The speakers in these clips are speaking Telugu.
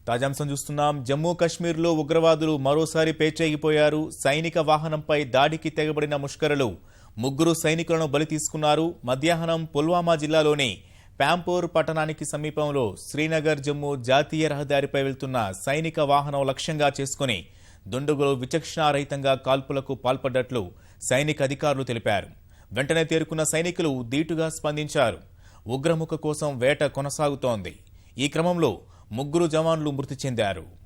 తాజాంశం చూస్తున్నాం. జమ్మూ కశ్మీర్లో ఉగ్రవాదులు మరోసారి పేచేగిపోయారు. సైనిక వాహనంపై దాడికి తెగబడిన ముష్కరులు ముగ్గురు సైనికులను బలి తీసుకున్నారు. మధ్యాహ్నం పుల్వామా జిల్లాలోని ప్యాంపోర్ పట్టణానికి సమీపంలో శ్రీనగర్ జమ్మూ జాతీయ రహదారిపై వెళ్తున్న సైనిక వాహనం లక్ష్యంగా చేసుకుని దుండగులు విచక్షణారహితంగా కాల్పులకు పాల్పడ్డట్లు సైనిక అధికారులు తెలిపారు. వెంటనే తేరుకున్న సైనికులు ధీటుగా స్పందించారు. ఉగ్రముఖ కోసం వేట కొనసాగుతోంది. ఈ క్రమంలో ముగ్గురు జవాన్లు మృతి చెందారు.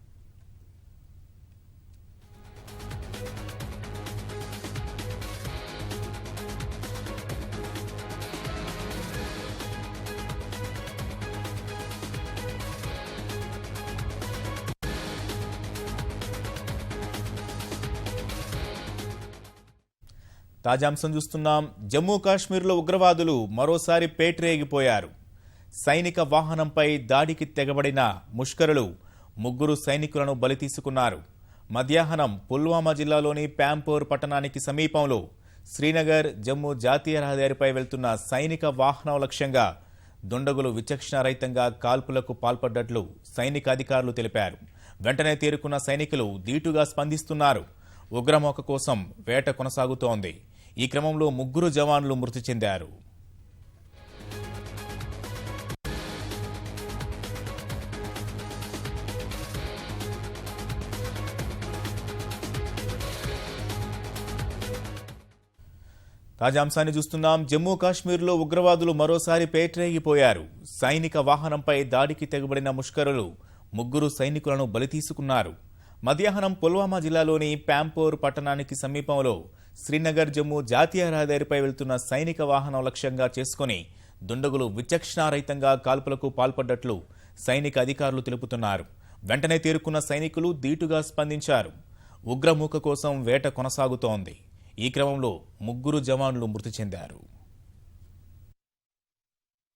తాజాంశం చూస్తున్నాం. జమ్మూ కాశ్మీర్లో ఉగ్రవాదులు మరోసారి పేటరేగిపోయారు. సైనిక వాహనంపై దాడికి తెగబడిన ముష్కరులు ముగ్గురు సైనికులను బలి తీసుకున్నారు. మధ్యాహ్నం పుల్వామా జిల్లాలోని ప్యాంపోర్ పట్టణానికి సమీపంలో శ్రీనగర్ జమ్మూ జాతీయ రహదారిపై వెళ్తున్న సైనిక వాహనం లక్ష్యంగా దుండగులు విచక్షణారహితంగా కాల్పులకు పాల్పడ్డట్లు సైనిక అధికారులు తెలిపారు. వెంటనే తేరుకున్న సైనికులు ధీటుగా స్పందిస్తున్నారు. ఉగ్రమోక కోసం వేట కొనసాగుతోంది. ఈ క్రమంలో ముగ్గురు జవాన్లు మృతి చెందారు. తాజాంశాన్ని చూస్తున్నాం. జమ్మూ కాశ్మీర్లో ఉగ్రవాదులు మరోసారి పేటరేగిపోయారు. సైనిక వాహనంపై దాడికి తెగబడిన ముష్కరులు ముగ్గురు సైనికులను బలి తీసుకున్నారు. మధ్యాహ్నం పుల్వామా జిల్లాలోని ప్యాంపోర్ పట్టణానికి సమీపంలో శ్రీనగర్ జమ్మూ జాతీయ రహదారిపై వెళ్తున్న సైనిక వాహనం లక్ష్యంగా చేసుకుని దుండగులు విచక్షణారహితంగా కాల్పులకు పాల్పడ్డట్లు సైనిక అధికారులు తెలుపుతున్నారు. వెంటనే తేరుకున్న సైనికులు ధీటుగా స్పందించారు. ఉగ్రమూక కోసం వేట కొనసాగుతోంది. ఈ క్రమంలో ముగ్గురు జవాన్లు మృతి చెందారు.